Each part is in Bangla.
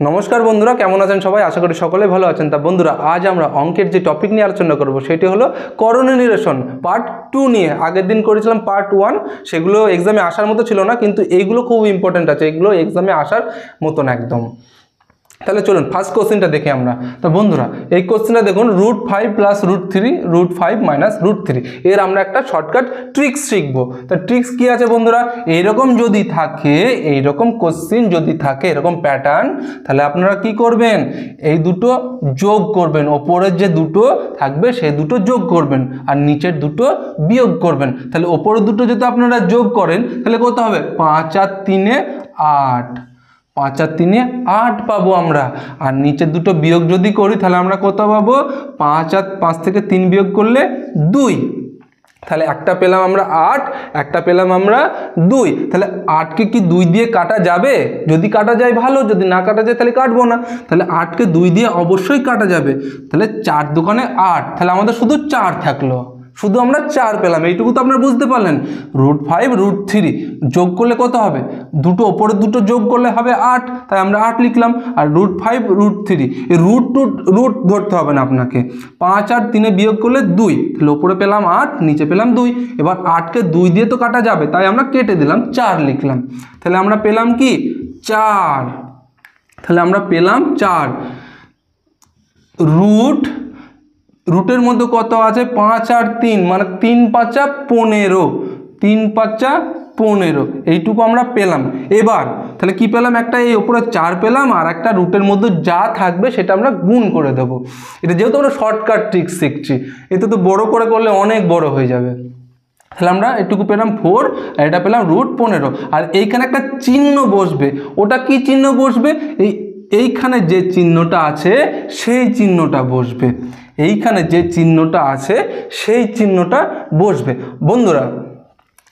নমস্কার বন্ধুরা, কেমন আছেন সবাই? আশা করি সকলে ভালো আছেন। তা বন্ধুরা, আজ আমরা অঙ্কের যে টপিক নিয়ে আলোচনা করব সেটি হলো করণীয় নিরসন পার্ট 2 নিয়ে। আগের দিন করেছিলাম পার্ট 1, সেগুলো এক্সামে আসার মতো ছিল না, কিন্তু এইগুলো খুব ইম্পর্টেন্ট আছে, এগুলো এক্সামে আসার মতন একদম। তাহলে চলুন ফার্স্ট কোশ্চেনটা দেখি আমরা। তো বন্ধুরা, এই কোশ্চেনটা দেখুন, √5 + √3 √5 - √3, এর আমরা একটা শর্টকাট ট্রিক্স শিখবো। তা ট্রিক্স কি আছে বন্ধুরা? এইরকম যদি থাকে, এইরকম কোশ্চেন যদি থাকে, এরকম প্যাটার্ন, তাহলে আপনারা কি করবেন? এই দুটো যোগ করবেন, ওপরের যে দুটো থাকবে সেই দুটো যোগ করবেন আর নিচের দুটো বিয়োগ করবেন। তাহলে ওপরের দুটো যদি আপনারা যোগ করেন তাহলে কত হবে? 5 আর 3 8, 5 আর 3 8 পাবো আমরা। আর নিচের দুটো বিয়োগ যদি করি তাহলে আমরা কত পাবো? 5 থেকে 3 বিয়োগ করলে 2। তাহলে একটা পেলাম আমরা 8, একটা পেলাম আমরা 2। তাহলে 8কে কি 2 দিয়ে কাটা যাবে? যদি কাটা যায় ভালো, যদি না কাটা যায় তাহলে কাটবো না। তাহলে 8কে 2 দিয়ে অবশ্যই কাটা যাবে। তাহলে 4 দোকানে 8, তাহলে আমাদের শুধু 4 থাকলো, শুধু আমরা 4 পেলাম। এইটুকু তো আপনারা বুঝতে পারলেন। √5 √3 যোগ করলে কত হবে? দুটো ওপরে দুটো যোগ করলে হবে 8, তাই আমরা 8 লিখলাম। আর √5 √3, এই রুট ধরতে হবে না আপনাকে। 5 আর 3 বিয়োগ করলে 2, তাহলে ওপরে পেলাম 8, নিচে পেলাম 2। এবার 8কে 2 দিয়ে তো কাটা যাবে, তাই আমরা কেটে দিলাম, 4 লিখলাম। তাহলে আমরা পেলাম কি? 4। তাহলে আমরা পেলাম 4। রুটের মধ্যে কত আছে? 5 আর 3, মানে 3 × 5 = 15, 3 × 5 = 15, এইটুকু আমরা পেলাম। এবার তাহলে কি পেলাম? একটা এই ওপরে 4 পেলাম, আর একটা রুটের মধ্যে যা থাকবে সেটা আমরা গুণ করে দেব। এটা যেহেতু আমরা শর্টকাট ট্রিক্স শিখছি, এতে তো বড় করে করলে অনেক বড় হয়ে যাবে। তাহলে আমরা এটুকু পেলাম 4, আর এটা পেলাম √15। আর এইখানে একটা চিহ্ন বসবে, ওটা কি চিহ্ন বসবে? এইখানে যে চিহ্নটা আছে সেই চিহ্নটা বসবে, এইখানে যে চিহ্নটা আছে সেই চিহ্নটা বসবে। বন্ধুরা,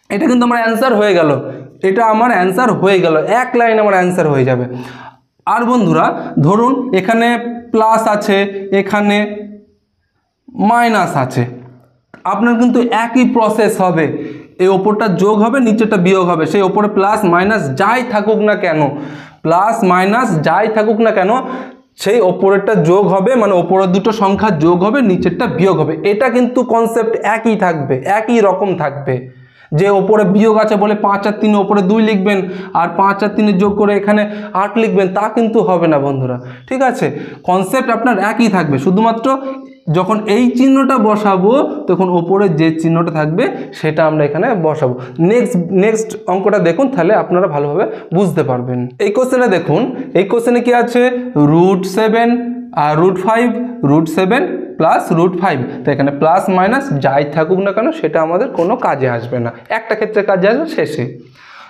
এটা কিন্তু আমার অ্যান্সার হয়ে গেল, এটা আমার অ্যান্সার হয়ে গেল, এক লাইন আমার অ্যান্সার হয়ে যাবে। আর বন্ধুরা ধরুন এখানে প্লাস আছে, এখানে মাইনাস আছে, আপনার কিন্তু একই প্রসেস হবে। এই ওপরটা যোগ হবে, নিচেটা বিয়োগ হবে। সেই ওপরে প্লাস মাইনাস যাই থাকুক না কেন, প্লাস মাইনাস যাই থাকুক না কেন, সেই ওপরেরটা যোগ হবে, মানে ওপরের দুটো সংখ্যা যোগ হবে, নিচেরটা বিয়োগ হবে। এটা কিন্তু কনসেপ্ট একই থাকবে, একই রকম থাকবে। যে ওপরে বিয়োগ আছে বলে 5 আর 3 ওপরে 2 লিখবেন, আর 5 আর 3 যোগ করে এখানে 8 লিখবেন, তা কিন্তু হবে না বন্ধুরা। ঠিক আছে, কনসেপ্ট আপনার একই থাকবে, শুধুমাত্র যখন এই চিহ্নটা বসাবো তখন ওপরে যে চিহ্নটা থাকবে সেটা আমরা এখানে বসাবো। নেক্সট অঙ্কটা দেখুন, তাহলে আপনারা ভালোভাবে বুঝতে পারবেন। এই কোশ্চেনে দেখুন, এই কোশ্চেনে কি আছে? √7 আর √5, √7 + √5। তো এখানে প্লাস মাইনাস যাই থাকুক না কেন সেটা আমাদের কোনো কাজে আসবে না, একটা ক্ষেত্রে কাজে আসবে, শেষে।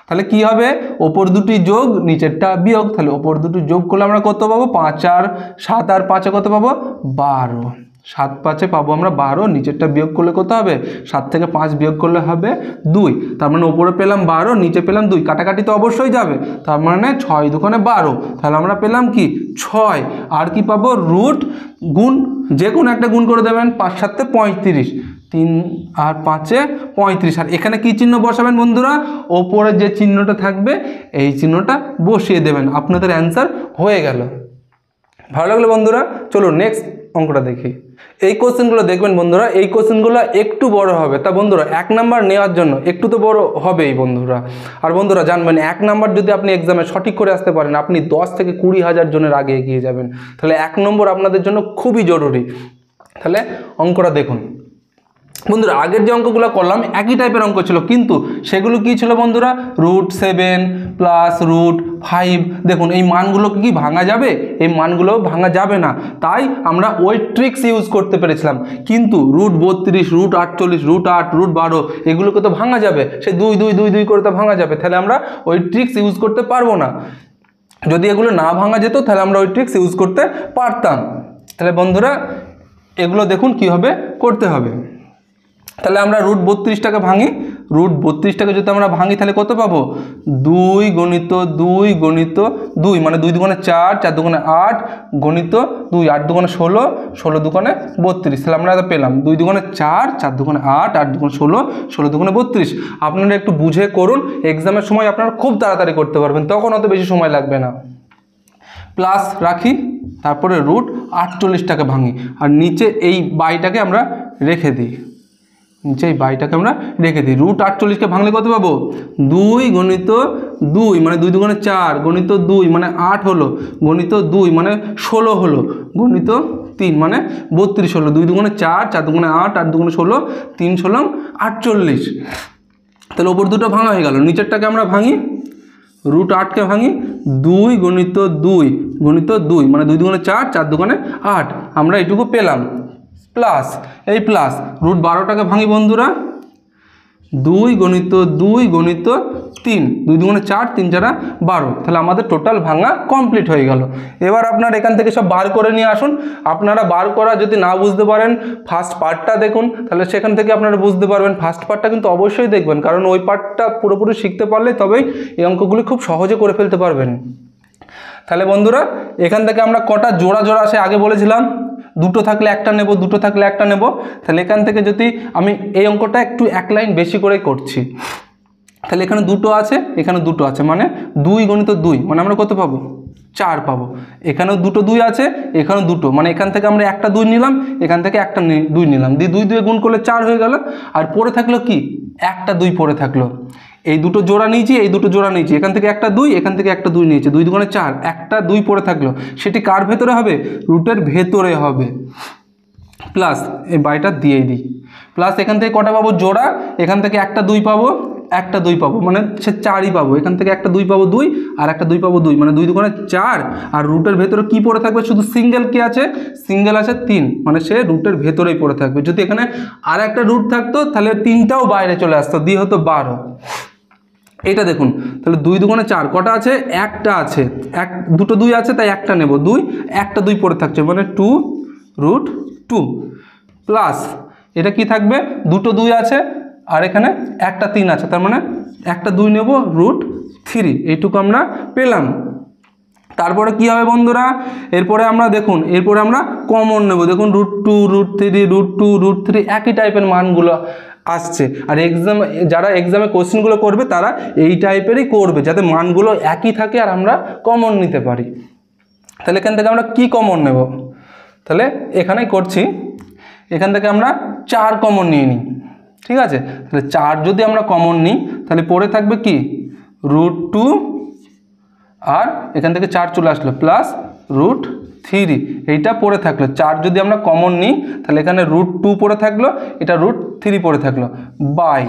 তাহলে কি হবে? ওপর দুটি যোগ, নিচেরটা বিয়োগ। তাহলে ওপর দুটি যোগ করলে আমরা কত পাবো? 5 আর 7 আর 5 কত পাবো? 12। 7 × 5 পাবো আমরা 12। নিচেরটা বিয়োগ করলে কত হবে? 7 থেকে 5 বিয়োগ করলে হবে 2। তার মানে ওপরে পেলাম 12, নিচে পেলাম 2, কাটাকাটি তো অবশ্যই যাবে। তার মানে 6 দোকানে 12, তাহলে আমরা পেলাম কি? 6। আর কি পাবো? রুট গুণ, যে কোনো একটা গুণ করে দেবেন। 5 × 7 = 35, 3 আর 5 = 35। আর এখানে কি চিহ্ন বসাবেন বন্ধুরা? ওপরে যে চিহ্নটা থাকবে এই চিহ্নটা বসিয়ে দেবেন, আপনাদের অ্যান্সার হয়ে গেল। ভালো লাগলো বন্ধুরা? চলুন নেক্সট অঙ্কটা দেখি। এই কোশ্চেনগুলো দেখবেন বন্ধুরা, এই কোশ্চেনগুলো একটু বড় হবে। তা বন্ধুরা 1 নাম্বার নেওয়ার জন্য একটু তো বড় হবেই বন্ধুরা। আর বন্ধুরা জানবেন, 1 নাম্বার যদি আপনি এক্সামে সঠিক করে আসতে পারেন, আপনি 10 থেকে 20,000 জনের আগে এগিয়ে যাবেন। তাহলে 1 নম্বর আপনাদের জন্য খুবই জরুরি। তাহলে অঙ্কটা দেখুন বন্ধুরা, আগের যে অঙ্কগুলো করলাম একই টাইপের অঙ্ক ছিল, কিন্তু সেগুলো কি ছিল বন্ধুরা? √7 + √5। দেখুন এই মানগুলো কি ভাঙা যাবে? এই মানগুলো ভাঙা যাবে না, তাই আমরা ওই ট্রিক্স ইউজ করতে পেরেছিলাম। কিন্তু √32 √48 √8 √12 এগুলোকে তো ভাঙা যাবে, সে 2 2 2 2 করে তো ভাঙা যাবে। তাহলে আমরা ওই ট্রিক্স ইউজ করতে পারবো না। যদি এগুলো না ভাঙা যেত তাহলে আমরা ওই ট্রিক্স ইউজ করতে পারতাম। তাহলে বন্ধুরা এগুলো দেখুন কীভাবে করতে হবে। তাহলে আমরা √32টাকে ভাঙি। √32টাকে যদি আমরা ভাঙি তাহলে কত পাবো? 2 × 2 × 2, মানে 2 দুগুণে 4, 4 দুগুণে 8 গণিত 2, 8 দুগুণে 16, 16 দুগুণে 32। তাহলে আমরা পেলাম 2 দুগুণে 4, 4 দুগুণে 8, 8 দুগুণে 16, 16 দুগুণে 32। আপনারা একটু বুঝে করুন, এক্সামের সময় আপনারা খুব তাড়াতাড়ি করতে পারবেন, তখন অত বেশি সময় লাগবে না। প্লাস রাখি, তারপরে রুট 48টাকে ভাঙি, আর নিচে এই বাইটাকে আমরা রেখে দিই, নিচে এই বাইটাকে আমরা রেখে দিই। রুট 48কে ভাঙলে কত পাবো? 2 গণিত 2 মানে 2 দুগুণে 4 গণিত 2 মানে 8 হলো, গণিত 2 মানে 16 হলো, গণিত 3 মানে 32 হলো। 2 দুগুণে 4, 4 দুগুণে 8, 8 দুগুণে 16, 3 16 48। তাহলে ওপর দুটো ভাঙা হয়ে গেল। নিচেরটাকে আমরা ভাঙি, রুট 8কে ভাঙি, 2 গণিত 2 গণিত 2 মানে 2 দুগুণে 4, 4 দুগুণে 8, আমরা এইটুকু পেলাম। প্লাস এই প্লাস রুট 12টাকে ভাঙি বন্ধুরা, 2 গণিত 2 গণিত 3, 2 দুগুণে 4, 3 4 12। তাহলে আমাদের টোটাল ভাঙা কমপ্লিট হয়ে গেল। এবার আপনার এখান থেকে সব বার করে নিয়ে আসুন। আপনারা বার করা যদি না বুঝতে পারেন, ফার্স্ট পার্টটা দেখুন, তাহলে সেখান থেকে আপনারা বুঝতে পারবেন। ফার্স্ট পার্টটা কিন্তু অবশ্যই দেখবেন, কারণ ওই পার্টটা পুরোপুরি শিখতে পারলে তবেই এই অঙ্কগুলি খুব সহজে করে ফেলতে পারবেন। তাহলে বন্ধুরা এখান থেকে আমরা কটা জোড়া জোড়া আসে আগে বলেছিলাম, দুটো থাকলে একটা নেব, দুটো থাকলে একটা নেব। তাহলে এখান থেকে যদি আমি এই অঙ্কটা একটু এক লাইন বেশি করে করছি, তাহলে এখানে দুটো আছে, এখানে দুটো আছে, মানে 2 গণিত 2 মানে আমরা কত পাবো? 4 পাবো। এখানেও দুটো 2 আছে, এখানেও দুটো, মানে এখান থেকে আমরা একটা 2 নিলাম, এখান থেকে একটা 2 নিলাম, দিয়ে 2 2 গুণ করলে 4 হয়ে গেল। আর পড়ে থাকলো কি? একটা 2 পড়ে থাকলো। এই দুটো জোড়া নিয়েছি, এই দুটো জোড়া নিয়েছি, এখান থেকে একটা 2, এখান থেকে একটা 2 নিয়েছি, 2 দুগুণে 4, একটা 2 পড়ে থাকলো, সেটি কার ভেতরে হবে? রুটের ভেতরে হবে। প্লাস এই বাইটা দিয়েই দিই, প্লাস এখান থেকে কটা পাবো? জোড়া, এখান থেকে একটা 2 পাবো, একটা 2 পাবো, মানে সে 4ই পাবো। এখান থেকে একটা 2 পাবো 2, আর একটা 2 পাবো 2, মানে 2 দুগুণে 4। আর রুটের ভেতরে কি পড়ে থাকবে? শুধু সিঙ্গেল কি আছে? সিঙ্গেল আছে 3, মানে সে রুটের ভেতরেই পড়ে থাকবে। যদি এখানে আর একটা রুট থাকতো তাহলে 3টাও বাইরে চলে আসতো, দিয়ে হতো 12। এটা দেখুন, তাহলে 2 দুগুণে 4 কটা আছে? একটা আছে, দুটো 2 আছে, তাই একটা নেব 2, একটা 2 পড়ে থাকছে, মানে 2 রুট 2। প্লাস এটা কি থাকবে? দুটো 2 আছে, আর এখানে একটা 3 আছে, তার মানে একটা 2 নেব রুট 3। এইটুকু আমরা পেলাম। তারপরে কি হবে বন্ধুরা? এরপরে আমরা দেখুন, এরপরে আমরা কমন নেব। দেখুন রুট 2 রুট 3 রুট 2 রুট 3 একই টাইপের মানগুলো আসছে। আর যারা এক্সামে কোশ্চেনগুলো করবে তারা এই টাইপেরই করবে, যাতে মানগুলো একই থাকে আর আমরা কমন নিতে পারি। তাহলে এখান থেকে আমরা কি কমন নেব? তাহলে এখানেই করছি, এখান থেকে আমরা 4 কমন নিয়ে নিই, ঠিক আছে? তাহলে 4 যদি আমরা কমন নিই, তাহলে পড়ে থাকবে কি? রুট 2, আর এখান থেকে 4 চলে আসলো, প্লাস রুট 3, এইটা পড়ে থাকলো। 4 যদি আমরা কমন নিই, তাহলে এখানে রুট 2 পড়ে থাকলো, এটা রুট 3 পড়ে থাকলো, বাই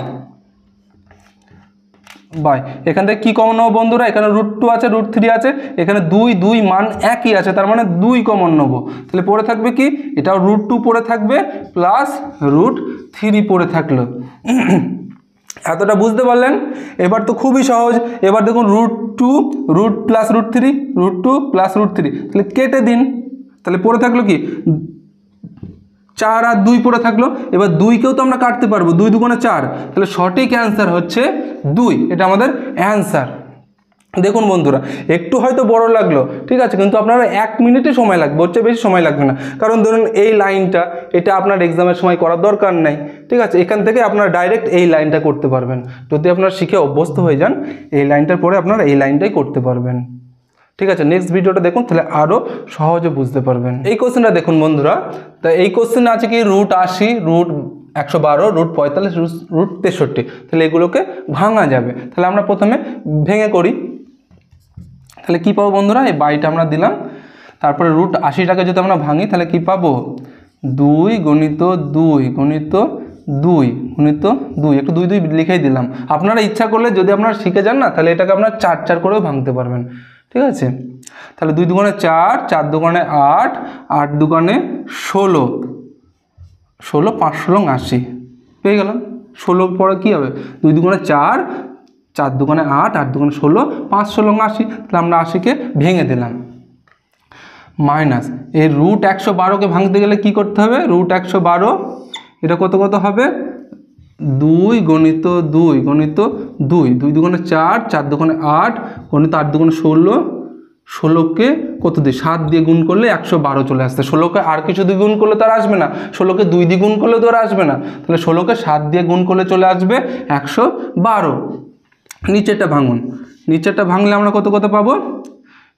এখান থেকে কি কমন নেবো বন্ধুরা? এখানে রুট 2 আছে, রুট 3 আছে, এখানে 2 2 মান একই আছে, তার মানে 2 কমন নেবো। তাহলে পড়ে থাকবে কি? এটাও রুট 2 পড়ে থাকবে, প্লাস রুট 3 পড়ে থাকলো। এতটা বুঝতে পারলেন? এবার তো খুবই সহজ। এবার দেখুন root 2 root plus root 3, root 2 plus root 3, তাহলে কেটে দিন। তাহলে পড়ে থাকলো কি? 4 আর 2 পড়ে থাকলো। এবার 2কেও তো আমরা কাটতে পারবো, 2 দুগুণে 4, তাহলে সঠিক অ্যান্সার হচ্ছে 2। এটা আমাদের অ্যান্সার। দেখুন বন্ধুরা, একটু হয়তো বড় লাগলো, ঠিক আছে, কিন্তু আপনারা 1 মিনিটে সময় লাগবে, ওর চেয়ে বেশি সময় লাগবে না। কারণ ধরুন এই লাইনটা, এটা আপনার এক্সামের সময় করার দরকার নাই, ঠিক আছে? এখান থেকে আপনারা ডাইরেক্ট এই লাইনটা করতে পারবেন। যদি আপনারা শিখে অভ্যস্ত হয়ে যান, এই লাইনটার পরে আপনারা এই লাইনটাই করতে পারবেন, ঠিক আছে? নেক্সট ভিডিওটা দেখুন, তাহলে আরও সহজে বুঝতে পারবেন। এই কোশ্চেনটা দেখুন বন্ধুরা, তা এই কোশ্চেনে আছে কি? Root 80, root 112, root 45, root 63। তাহলে এগুলোকে ভাঙা যাবে। তাহলে আমরা প্রথমে ভেঙে করি। তাহলে কি পাবো বন্ধুরা? এই বাইটা আমরা দিলাম, তারপরে রুট 80টাকে যদি আমরা ভাঙি, তাহলে কি পাবো? 2 গণিত 2 গণিত 2 গণিত 2, একটু 2 2 লিখেই দিলাম। আপনারা ইচ্ছা করলে যদি আপনারা শিখে যান না, তাহলে এটাকে আপনারা 4 4 করেও ভাঙতে পারবেন, ঠিক আছে? তাহলে 2 দুগুণে 4, 4 দুগুণে 8, 8 দুগুণে 16, 16 5 16 80 পেয়ে গেলাম। 16 পরে কী হবে? 2 দুগুণে 4, 4 দুগুণে 8, 8 দুগুণে 16, 5 16 80। তাহলে আমরা 80কে ভেঙে দিলাম। মাইনাস এই রুট 112কে ভাঙতে গেলে কি করতে হবে? রুট 112 এটা কত কত হবে? 2 গণিত 2 গণিত 2, 2 দুগুণে 4, 4 দুগুণে 8 গণিত 8 দুগুণে 16, 16কে কত দিয়ে? 7 দিয়ে গুণ করলে 112 চলে আসছে। 16কে আর কিছু দিয়ে গুণ করলে তো আর আসবে না, 16কে 2 দিয়ে গুণ করলে তো আর আসবে না, তাহলে 16কে 7 দিয়ে গুণ করলে চলে আসবে 112। নিচেরটা ভাঙুন, নিচেরটা ভাঙলে আমরা কত কত পাবো?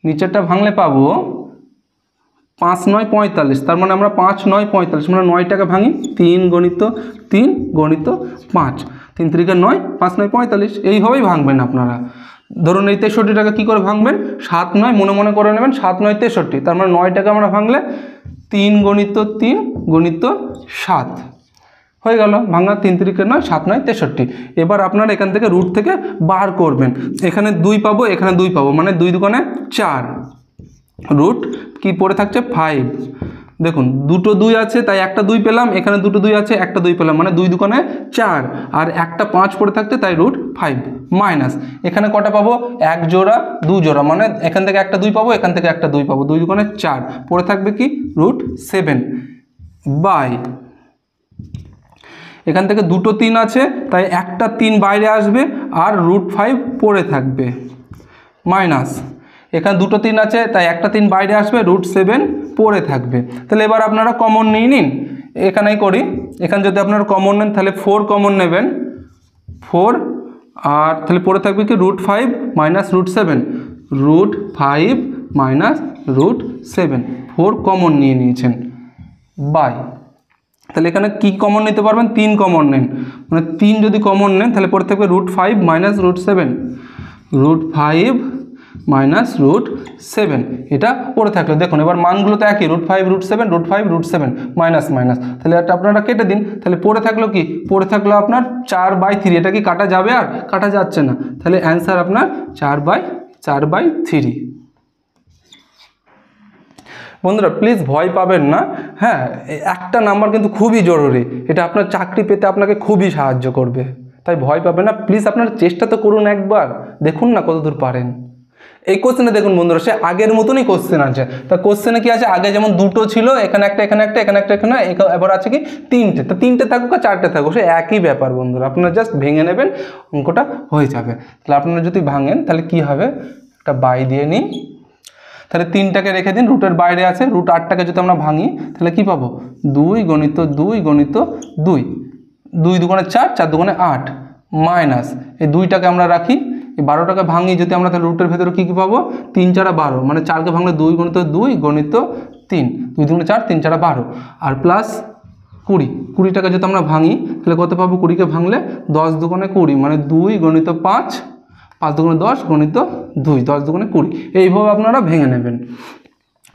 নিচেরটা ভাঙলে পাবো 5 9 45, তার মানে আমরা 5 9 45 মানে 9টাকে ভাঙি, 3 গণিত 3 গণিত 5, 3 3 9, 5 9 45, এইভাবেই ভাঙবেন আপনারা। ধরুন এই 63টাকে কী করে ভাঙবেন, 7 9 মনে মনে করে নেবেন, 7 9 63, তার মানে 9টাকে আমরা ভাঙলে 3 গণিত 3 গণিত 7 হয়ে গেল ভাঙা, 3 3 9 7 9 63। এবার আপনারা এখান থেকে রুট থেকে বার করবেন, এখানে 2 পাবো এখানে 2 পাবো, মানে 2 দুগুণে 4, রুট কি পড়ে থাকছে 5। দেখুন দুটো 2 আছে তাই একটা 2 পেলাম, এখানে দুটো 2 আছে একটা 2 পেলাম, মানে 2 দুগুণে 4 আর একটা 5 পড়ে থাকছে তাই রুট 5 মাইনাস এখানে কটা পাবো 1 জোড়া 2 জোড়া, মানে এখান থেকে একটা 2 পাবো এখান থেকে একটা 2 পাবো, 2 দুগুণে 4 পড়ে থাকবে কি রুট 7 বাই, এখান থেকে দুটো 3 আছে তাই একটা 3 বাইরে আসবে আর রুট 5 পড়ে থাকবে মাইনাস, এখানে দুটো 3 আছে তাই একটা 3 বাইরে আসবে রুট 7 পড়ে থাকবে। তাহলে এবার আপনারা কমন নিয়ে নিন, এখানেই করি, এখানে যদি আপনারা কমন নেন তাহলে 4 কমন নেবেন 4, আর তাহলে পড়ে থাকবে কি root 5 minus root 7, root 5 minus root 7, 4 common নিয়ে নিয়েছেন বাই, তাহলে এখানে কি কমন নিতে পারবেন 3 কমন নেন, মানে 3 যদি কমন নেন তাহলে পড়ে থাকবে root 5 minus root 7, root 5 minus root 7 এটা পড়ে থাকলো। দেখুন এবার মানগুলো তো একই, root 5 root 7 root 5 root 7 minus minus, তাহলে এটা আপনারা কেটে দিন, তাহলে পড়ে থাকলো কি পড়ে থাকলো আপনার 4/3, এটা কি কাটা যাবে আর কাটা যাচ্ছে না, তাহলে অ্যান্সার আপনার 4/3। বন্ধুরা প্লিজ ভয় পাবেন না, হ্যাঁ একটা নাম্বার কিন্তু খুবই জরুরি, এটা আপনার চাকরি পেতে আপনাকে খুবই সাহায্য করবে, তাই ভয় পাবেন না, প্লিজ আপনারা চেষ্টা তো করুন একবার, দেখুন না কতদূর পারেন। এই কোশ্চেনে দেখুন বন্ধুরা সে আগের মতনই কোশ্চেন আছে, তা কোশ্চেনে কি আছে আগে যেমন দুটো ছিল এখানে একটা এখানে একটা এখানে একটা এখানে, এবার আছে কি 3টে, তো 3টে থাকুক আর 4টে থাকুক সে একই ব্যাপার বন্ধুরা, আপনারা জাস্ট ভেঙে নেবেন অঙ্কটা হয়ে যাবে। তাহলে আপনারা যদি ভাঙেন তাহলে কি হবে, একটা বাই দিয়ে নিন, তাহলে 3টাকে রেখে দিন, রুটের বাইরে আছে, রুট 8টাকে যদি আমরা ভাঙি তাহলে কি পাবো 2 গণিত 2 গণিত 2, 2 দুগুণে 4 4 দুগুণে 8 মাইনাস এই 2টাকে আমরা রাখি, এই 12টাকে ভাঙি যদি আমরা তাহলে রুটের ভেতরে কী কী পাবো 3 4 12, মানে 4কে ভাঙলে 2 গণিত 2 গণিত 3, 2 দুগুণে 4 3 4 12 আর প্লাস 20, 20টাকে যদি আমরা ভাঙি তাহলে কত পাবো, 20কে ভাঙলে 10 দুগুণে 20, মানে 2 গণিত 5 5 দুগুণে 10 গণিত 2 10 দুগুণে 20, এইভাবে আপনারা ভেঙে নেবেন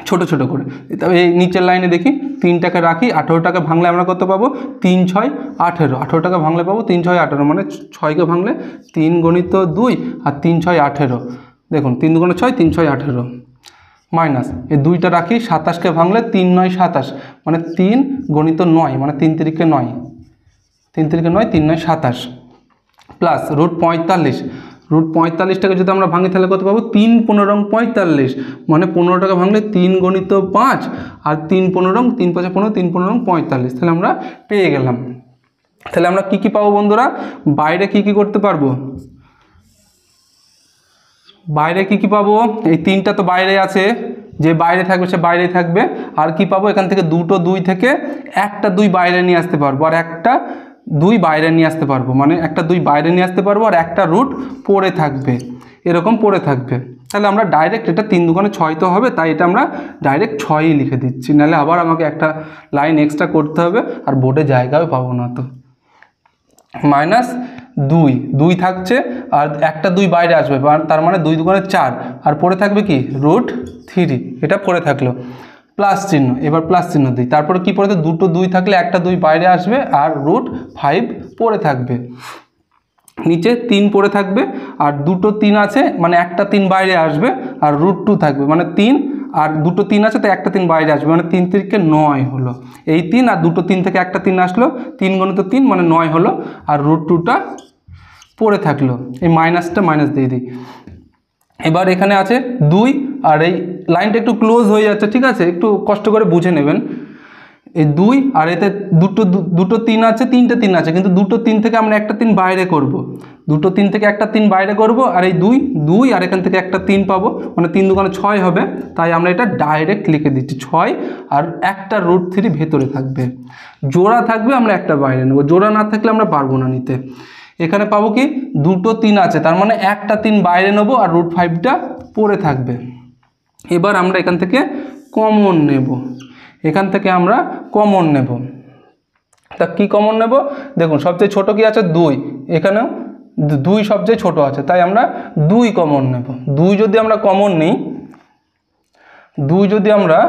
ছোট ছোট করে। তবে এই নিচের লাইনে দেখি 3টাকে রাখি, 18টাকে ভাঙলে আমরা কত পাবো 3 6 18, 18টাকে ভাঙলে পাবো 3 6 18, মানে 6কে ভাঙলে 3 গণিত 2 আর 3 6 18, দেখুন 3 দুগুণে 6 3 6 18 মাইনাস এই 2টা রাখি, 27কে ভাঙলে 3 9 27, মানে 3 গণিত 9, মানে 3 3 9 3 3 9 3 9 27 প্লাস রুট 45, রুট 45টাকে যদি আমরা ভাঙি তাহলে কত পাবো 3 15 45, মানে 15টাকে ভাঙলে 3 গণিত 5 আর 3 15 3 5 15 3 15 45, তাহলে আমরা পেয়ে গেলাম। তাহলে আমরা কি কি পাবো বন্ধুরা, বাইরে কি কি করতে পারবো, বাইরে কি কি পাবো, এই 3টা তো বাইরে আছে, যে বাইরে থাকবে সে বাইরেই থাকবে, আর কি পাবো এখান থেকে দুটো 2 থেকে একটা 2 বাইরে নিয়ে আসতে পারবো, আর একটা 2 বাইরে নিয়ে আসতে পারবো, মানে একটা 2 বাইরে নিয়ে আসতে পারবো আর একটা রুট পড়ে থাকবে, এরকম পড়ে থাকবে। তাহলে আমরা ডাইরেক্ট এটা 3 দুগুণে 6 তো হবে, তাই এটা আমরা ডাইরেক্ট 6ই লিখে দিচ্ছি, নাহলে আবার আমাকে একটা লাইন এক্সট্রা করতে হবে আর বোর্ডে জায়গাও পাবো না, তো মাইনাস 2 থাকছে আর একটা 2 বাইরে আসবে, তার মানে 2 দুগুণে 4 আর পড়ে থাকবে কি রুট 3, এটা পড়ে থাকলো প্লাস চিহ্ন, এবার প্লাস চিহ্ন দিই, তারপরে কি পড়ে দুটো 2 থাকলে একটা 2 বাইরে আসবে আর রুট 5 পড়ে থাকবে, নিচে 3 পড়ে থাকবে আর দুটো 3 আছে, মানে একটা 3 বাইরে আসবে আর রুট 2 থাকবে, মানে 3 আর দুটো 3 আছে তাই একটা 3 বাইরে আসবে, মানে 3 3 9 হলো, এই 3 আর দুটো 3 থেকে একটা 3 আসলো, 3 গণিত 3 মানে 9 হলো, আর রুট 2টা পড়ে থাকলো, এই মাইনাসটা মাইনাস দিয়ে দিই। এবার এখানে আছে 2 আর এই লাইনটা একটু ক্লোজ হয়ে যাচ্ছে, ঠিক আছে, একটু কষ্ট করে বুঝে নেবেন, এই 2 আর এতে দুটো 3 আছে, 3টে 3 আছে, কিন্তু দুটো 3 থেকে আমরা একটা 3 বাইরে করব, দুটো 3 থেকে একটা 3 বাইরে করব, আর এই 2 আর এখান থেকে একটা 3 পাবো, মানে 3 দুগুণে 6 হবে, তাই আমরা এটা ডাইরেক্ট লিখে দিচ্ছি 6 আর একটা রুট 3 ভেতরে থাকবে, জোড়া থাকবে আমরা একটা বাইরে নেব, জোড়া না থাকলে আমরা পারবো না নিতে। এখানে পাবো কি দুটো 3 আছে, তার মানে একটা 3 বাইরে নেবো আর রুট 5টা পড়ে থাকবে, এবার আমরা এখান থেকে কমন নেব, এখান থেকে আমরা কমন নেব। তা কি কমন নেব? দেখুন সবচেয়ে ছোট কি আছে? 2, এখানেও 2 সবচেয়ে ছোট আছে, তাই আমরা 2 কমন নেব। 2 যদি আমরা কমন নিই, 2 যদি আমরা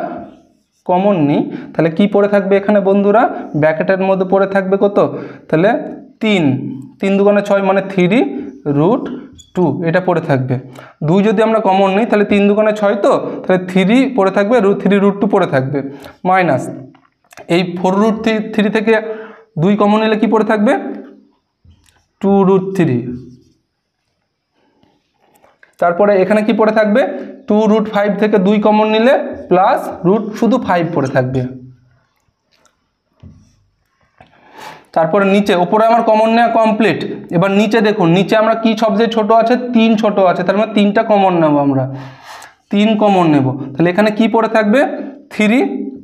কমন নিই তাহলে কি পড়ে থাকবে এখানে বন্ধুরা? ব্র্যাকেটের মধ্যে পড়ে থাকবে কত? তাহলে 3, 3 দুগুণে 6 মানে 3√2 এটা পড়ে থাকবে। 2 যদি আমরা কমন নিই তাহলে 3 দুগুণে 6 তো, তাহলে 3 পড়ে থাকবে, 3√2 পড়ে থাকবে, মাইনাস এই 4√3 থেকে 2 কমন নিলে কি পড়ে থাকবে? 2√3। তারপরে এখানে কি পড়ে থাকবে? 2√5 থেকে 2 কমন নিলে প্লাস শুধু 5 পড়ে থাকবে। তারপরে নিচে, ওপরে আমার কমন নেওয়া কমপ্লিট। এবার নিচে দেখুন, নিচে আমরা কি সবচেয়ে ছোট আছে? 3 ছোট আছে, তার মানে 3টা কমন নেব আমরা, 3 কমন নেব। তাহলে এখানে কি পড়ে থাকবে? 3,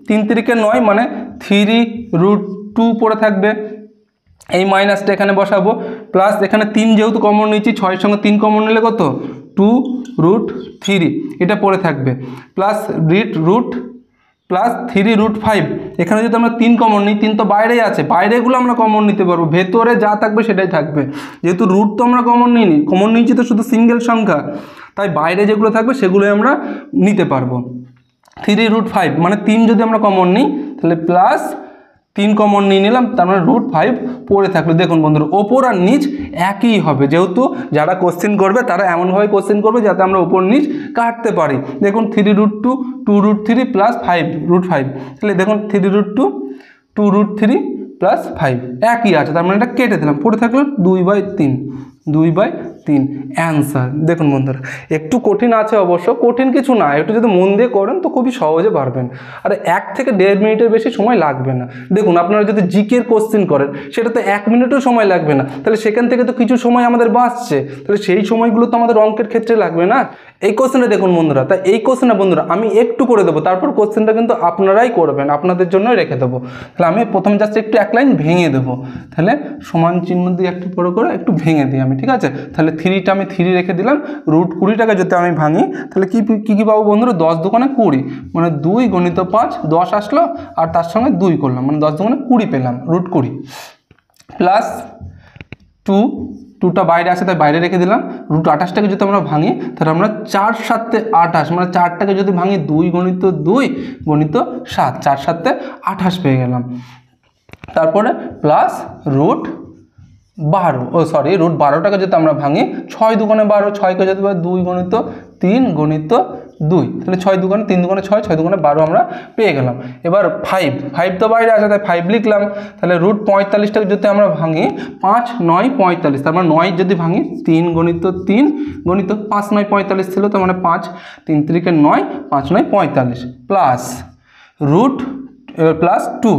3 3 9 মানে 3√2 পড়ে থাকবে। এই মাইনাসটা এখানে বসাবো, প্লাস এখানে 3 যেহেতু কমন নিয়েছি, 6 সঙ্গে 3 কমন নিলে কত? 2√3 এটা পড়ে থাকবে, প্লাস রুট প্লাস 3√5। এখানে যদি আমরা 3 কমন নিই, 3 তো বাইরেই আছে, বাইরেগুলো আমরা কমন নিতে পারবো, ভেতরে যা থাকবে সেটাই থাকবে। যেহেতু রুট তো আমরা কমন নিইনি, কমন নিয়েছি তো শুধু সিঙ্গেল সংখ্যা, তাই বাইরে যেগুলো থাকবে সেগুলোই আমরা নিতে পারবো। 3√5 মানে 3 যদি আমরা কমন নিই তাহলে প্লাস 3 কমন নিয়ে নিলাম, তার মানে √5 পড়ে থাকলো। দেখুন বন্ধুরা, ওপর আর নিচ একই হবে, যেহেতু যারা কোশ্চেন করবে তারা এমনভাবে কোশ্চেন করবে যাতে আমরা ওপর নিচ কাটতে পারি। দেখুন 3√2 2√3 প্লাস 5√5, তাহলে দেখুন 3√2 2√3 প্লাস 5 একই আছে, তার মানে এটা কেটে দিলাম, পড়ে থাকলো 2/3, 2/3 অ্যান্সার। দেখুন বন্ধুরা, একটু কঠিন আছে অবশ্য, কঠিন কিছু না, একটু যদি মন দিয়ে করেন তো খুবই সহজে পারবেন। আর 1 থেকে 1.5 মিনিটের বেশি সময় লাগবে না। দেখুন আপনারা যদি জিকের কোশ্চেন করেন সেটা তো 1 মিনিটও সময় লাগবে না, তাহলে সেখান থেকে তো কিছু সময় আমাদের বাঁচছে, তাহলে সেই সময়গুলো তো আমাদের অঙ্কের ক্ষেত্রে লাগবে না। এই কোশ্চেনটা দেখুন বন্ধুরা, তাই এই কোশ্চেনটা বন্ধুরা আমি একটু করে দেবো, তারপর কোশ্চেনটা কিন্তু আপনারাই করবেন, আপনাদের জন্যই রেখে দেবো। তাহলে আমি প্রথমে জাস্ট একটু 1 লাইন ভেঙে দেবো, তাহলে সমান চিহ্ন দিয়ে একটু বড় করে একটু ভেঙে দিই আমি, ঠিক আছে? তাহলে 3টা আমি 3 রেখে দিলাম, √20টাকে যদি আমি ভাঙি তাহলে কি পাবো বন্ধুরা? 10 দুগুণে 20 মানে 2 গুণিত 5, 10 আসলো আর তার সঙ্গে 2 করলাম, মানে 10 দুগুণে 20 পেলাম, √20 প্লাস 2টা বাইরে আসে তাই বাইরে রেখে দিলাম। √28টাকে যদি আমরা ভাঙি তাহলে আমরা 4 7 28 মানে 4টাকে যদি ভাঙি 2 গুণিত 2 গুণিত 7, 4 7 28 পেয়ে গেলাম। তারপরে প্লাস √12টাকে যদি আমরা ভাঙি 6 দুগুণে 12, 6কে যদি 2 গুণিত 3 গুণিত 2, তাহলে 6 দুগুণে 3 দুগুণে 6, 6 দুগুণে 12 আমরা পেয়ে গেলাম। এবার 5 তো বাইরে আছে তাই 5 লিখলাম। তাহলে √45টাকে যদি আমরা ভাঙি 5 9 45, তার মানে 9 যদি ভাঙি 3 গুণিত 3 গুণিত 5 9 45 ছিল, তার মানে 5 3 3 9 5 9 45 প্লাস প্লাস 2,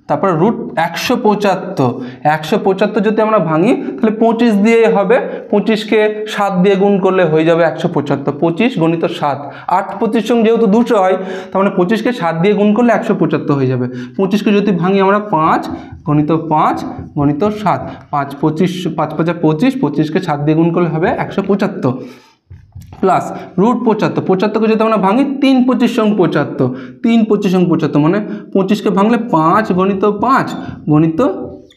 তারপরে √175 যদি আমরা ভাঙি তাহলে 25 দিয়ে হবে, 25কে 7 দিয়ে গুণ করলে হয়ে যাবে 175, 25 গুণিত 7, 8 25 সঙ্গে যেহেতু 200 হয়, তার মানে 25কে 7 দিয়ে গুণ করলে 175 হয়ে যাবে। 25কে যদি ভাঙি আমরা 5 গুণিত 5 গুণিত 7, 5 25 5 5 25, 25কে 7 দিয়ে গুণ করলে হবে 175 প্লাস √75কে যদি আমরা ভাঙি 3 25 সঙ্গে 75, 3 25 সঙ্গে 75 মানে 25কে ভাঙলে 5 গুণিত 5 গুণিত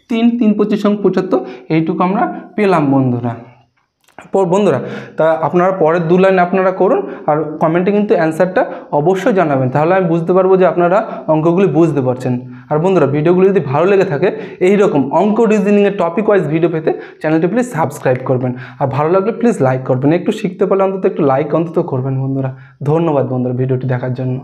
3, 3 25 সঙ্গে 75 এইটুকু আমরা পেলাম বন্ধুরা। বন্ধুরা তা আপনারা পরের 2 লাইন আপনারা করুন আর কমেন্টে কিন্তু অ্যান্সারটা অবশ্যই জানাবেন, তাহলে আমি বুঝতে পারবো যে আপনারা অঙ্কগুলি বুঝতে পারছেন। আর বন্ধুরা ভিডিওগুলি যদি ভালো লেগে থাকে এইরকম অঙ্ক রিজনিংয়ের টপিক ওয়াইজ ভিডিও পেতে চ্যানেলটি প্লিজ সাবস্ক্রাইব করবেন, আর ভালো লাগলে প্লিজ লাইক করবেন, একটু শিখতে পারলে অন্তত একটু লাইক অন্তত করবেন বন্ধুরা। ধন্যবাদ বন্ধুরা ভিডিওটি দেখার জন্য।